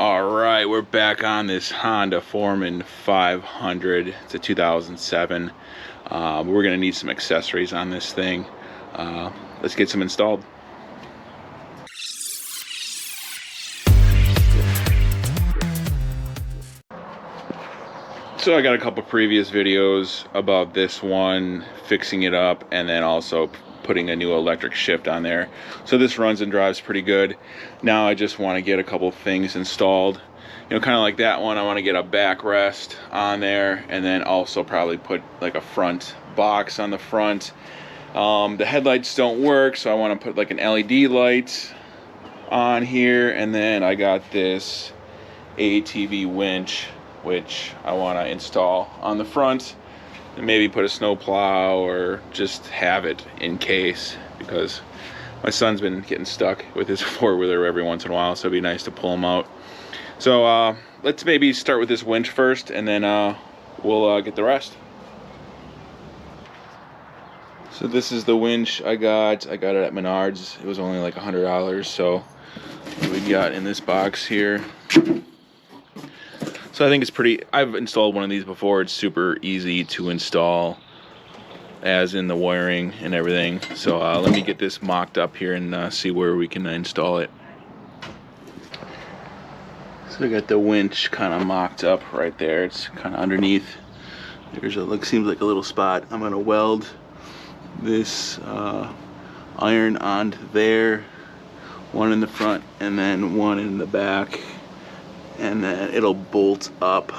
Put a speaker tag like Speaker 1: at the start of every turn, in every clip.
Speaker 1: All right, we're back on this Honda Foreman 500. It's a 2007. We're gonna need some accessories on this thing. Let's get some installed. So I got a couple previous videos about this one, fixing it up, and then also putting a new electric shift on there. So this runs and drives pretty good. Now I just want to get a couple things installed. You know, kind of like that one, I want to get a backrest on there, and then also probably put like a front box on the front. The headlights don't work, so I want to put like an LED light on here, and then I got this ATV winch, which I want to install on the front, and maybe put a snow plow or just have it in case, because my son's been getting stuck with his four-wheeler every once in a while, so it'd be nice to pull him out. So let's maybe start with this winch first, and then we'll get the rest. So this is the winch I got it at Menards. It was only like $100. So what we got in this box here. So I think it's pretty, I've installed one of these before. It's super easy to install, as in the wiring and everything. So let me get this mocked up here and see where we can install it. So I got the winch kind of mocked up right there. It's kind of underneath. There's a seems like a little spot. I'm gonna weld this iron onto there, one in the front and then one in the back, and then it'll bolt up.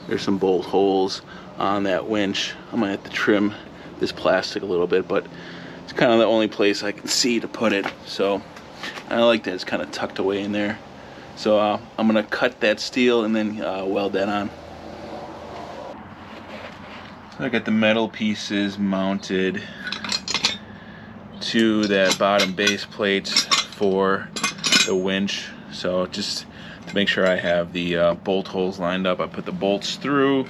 Speaker 1: There's some bolt holes on that winch. I'm gonna have to trim this plastic a little bit, but it's kind of the only place I can see to put it. So I like that it's kind of tucked away in there. So I'm gonna cut that steel and then weld that on. So I got the metal pieces mounted to that bottom base plates for the winch. So just to make sure I have the bolt holes lined up, I put the bolts through,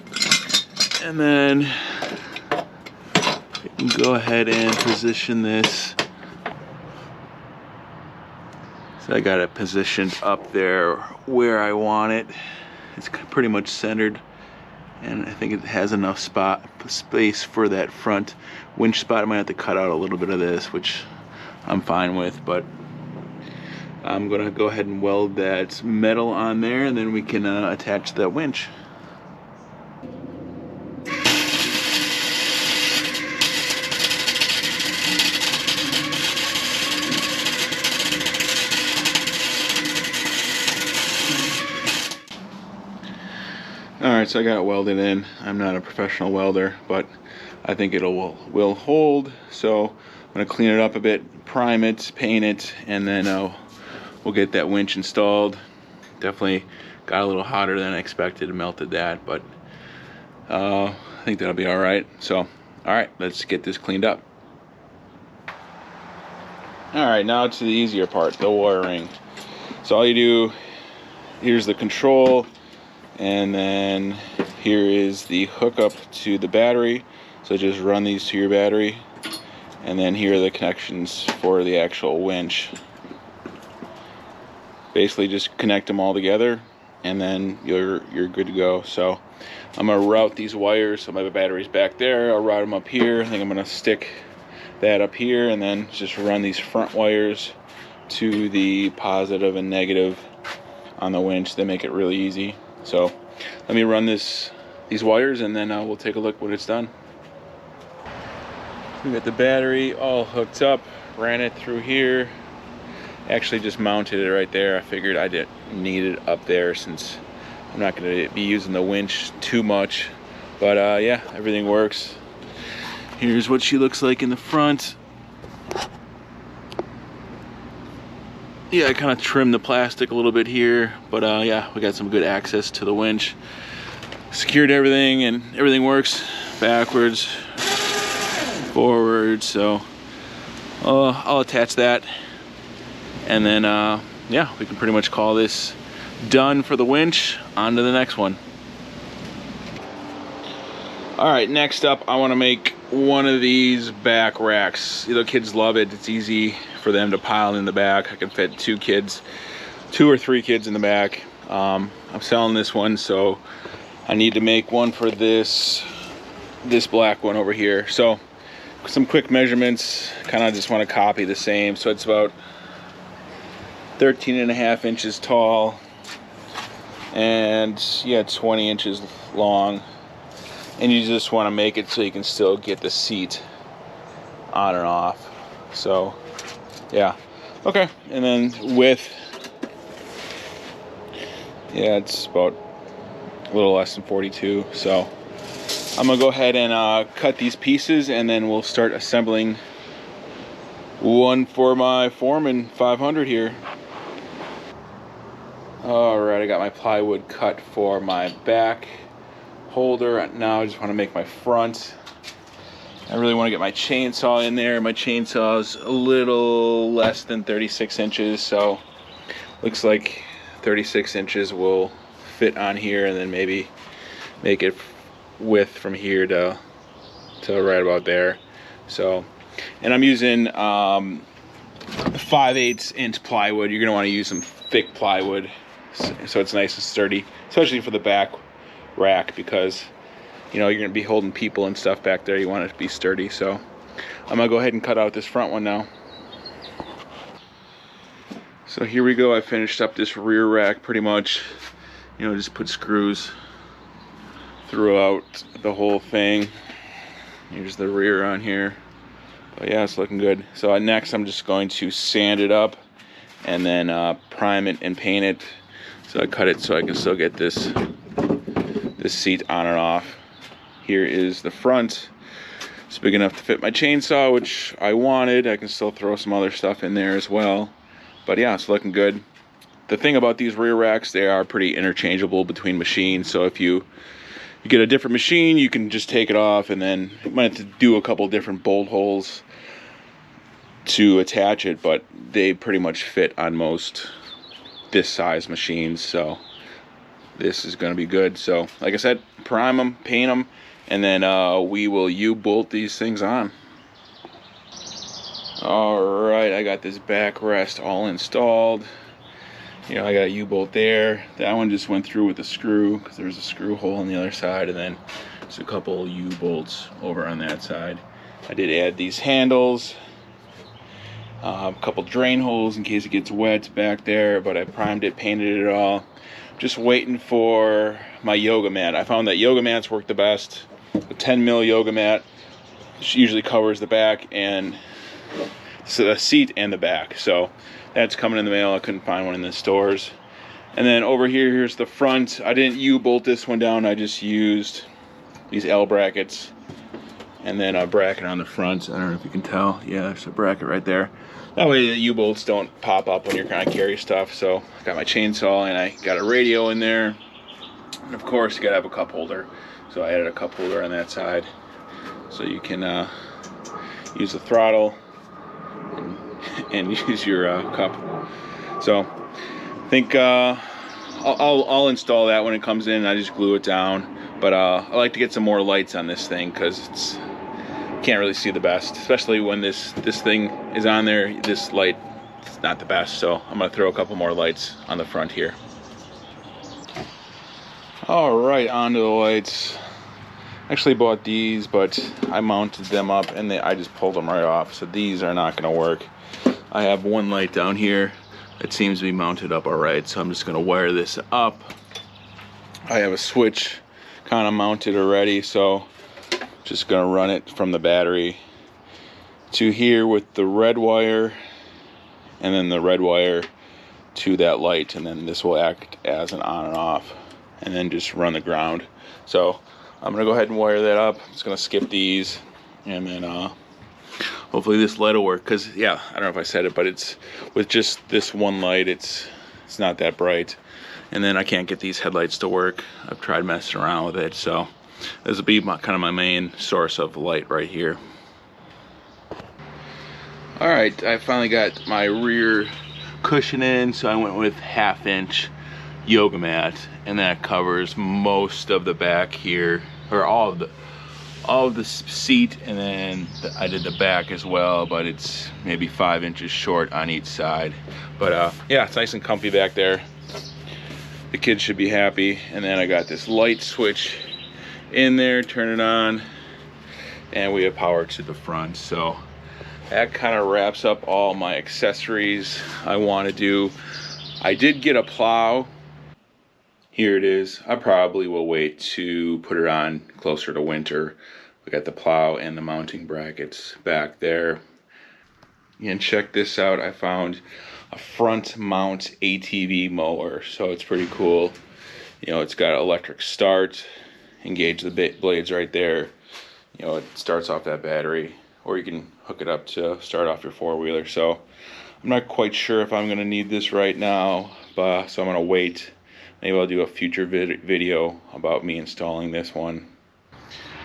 Speaker 1: and then you can go ahead and position this. So I got it positioned up there where I want it. It's pretty much centered, and I think it has enough space for that front winch spot. I might have to cut out a little bit of this, which I'm fine with, but I'm gonna go ahead and weld that metal on there, and then we can attach that winch. Alright, so I got it welded in. I'm not a professional welder, but I think will hold. So I'm going to clean it up a bit, prime it, paint it, and then we'll get that winch installed. Definitely got a little hotter than I expected, melted that, but I think that'll be alright. So, alright, let's get this cleaned up. Alright, now to the easier part, the wiring. So all you do, here's the control, and then here is the hookup to the battery. So just run these to your battery, and then here are the connections for the actual winch. Basically just connect them all together, and then you're good to go. So I'm gonna route these wires. So my battery's back there, I'll route them up here. I think I'm gonna stick that up here, and then just run these front wires to the positive and negative on the winch. They make it really easy. So let me run these wires, and then we'll take a look when it's done. We got the battery all hooked up, ran it through here. Actually just mounted it right there. I figured I didn't need it up there since I'm not going to be using the winch too much. But yeah, everything works. Here's what she looks like in the front. Yeah, I kind of trimmed the plastic a little bit here, but yeah, we got some good access to the winch. Secured everything, and everything works backwards, forward. So I'll attach that, and then yeah, we can pretty much call this done for the winch. On to the next one. All right, next up, I want to make one of these back racks. The kids love it. It's easy for them to pile in the back. I can fit two or three kids in the back. I'm selling this one, so I need to make one for this black one over here. So some quick measurements, kind of just want to copy the same. So it's about 13.5 inches tall and yeah, 20 inches long, and you just want to make it so you can still get the seat on and off. So yeah, okay. And then width, yeah, it's about a little less than 42. So I'm gonna go ahead and cut these pieces, and then we'll start assembling one for my Foreman 500 here. Alright, I got my plywood cut for my back holder. Now I just want to make my front. I really want to get my chainsaw in there. My chainsaw is a little less than 36 inches, so looks like 36 inches will fit on here, and then maybe make it width from here to right about there. So, and I'm using 5/8 inch plywood. You're gonna want to use some thick plywood so it's nice and sturdy, especially for the back rack, because you know you're gonna be holding people and stuff back there. You want it to be sturdy. So I'm gonna go ahead and cut out this front one now. So here we go. I finished up this rear rack pretty much. You know, just put screws throughout the whole thing. Here's the rear on here. But yeah, it's looking good. So next I'm just going to sand it up and then prime it and paint it. So I cut it so I can still get this seat on and off. Here is the front. It's big enough to fit my chainsaw, which I wanted. I can still throw some other stuff in there as well. But yeah, it's looking good. The thing about these rear racks, they are pretty interchangeable between machines. So if you get a different machine, you can just take it off, and then you might have to do a couple different bolt holes to attach it, but they pretty much fit on most this size machines. So this is going to be good. So like I said, prime them, paint them, and then we will U-bolt these things on. Alright, I got this backrest all installed. You know, I got a U-bolt there. That one just went through with a screw because there's a screw hole on the other side, and then there's a couple U-bolts over on that side. I did add these handles, a couple drain holes in case it gets wet back there, but I primed it, painted it all. Just waiting for my yoga mat. I found that yoga mats work the best. The 10 mil yoga mat usually covers the back and so the seat and the back. So that's coming in the mail. I couldn't find one in the stores. And then over here, here's the front. I didn't U-bolt this one down. I just used these L brackets and then a bracket on the front. I don't know if you can tell. Yeah, there's a bracket right there. That way the U-bolts don't pop up when you're trying to carry stuff. So I got my chainsaw and I got a radio in there. And of course, you gotta have a cup holder. So I added a cup holder on that side so you can use the throttle and use your cup. So I think I'll install that when it comes in. I just glue it down. But I like to get some more lights on this thing because it's can't really see the best, especially when this thing is on there. This light is not the best, so I'm gonna throw a couple more lights on the front here. All right, onto the lights. Actually bought these, but I mounted them up and I just pulled them right off, so these are not gonna work. I have one light down here that seems to be mounted up all right, so I'm just gonna wire this up. I have a switch kind of mounted already, so just gonna run it from the battery to here with the red wire, and then the red wire to that light, and then this will act as an on and off, and then just run the ground. So I'm gonna go ahead and wire that up. I'm just gonna skip these, and then hopefully this light will work, because yeah, I don't know if I said it, but it's with just this one light, it's not that bright. And then I can't get these headlights to work. I've tried messing around with it, so this will be kind of my main source of light right here. All right, I finally got my rear cushion in, so I went with 1/2 inch yoga mat, and that covers most of the back here, or all of the seat, and then I did the back as well, but it's maybe 5 inches short on each side. But yeah, it's nice and comfy back there. the kids should be happy. And then I got this light switch in there, turn it on, and we have power to the front. So that kind of wraps up all my accessories I want to do. I did get a plow. Here it is. I probably will wait to put it on closer to winter. We got the plow and the mounting brackets back there. And check this out. I found a front mount ATV mower, so it's pretty cool. You know, it's got electric start. Engage the blades right there. You know, it starts off that battery, or you can hook it up to start off your four-wheeler. So I'm not quite sure if I'm going to need this right now, but so I'm going to wait. Maybe I'll do a future video about me installing this one.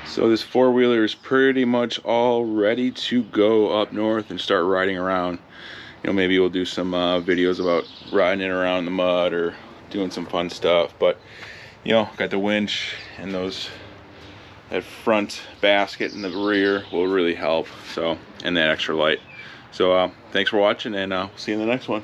Speaker 1: So this four-wheeler is pretty much all ready to go up north and start riding around. You know, maybe we'll do some videos about riding it around in the mud or doing some fun stuff. But you know, got the winch and that front basket in the rear will really help. So, and that extra light. So thanks for watching, and we'll see you in the next one.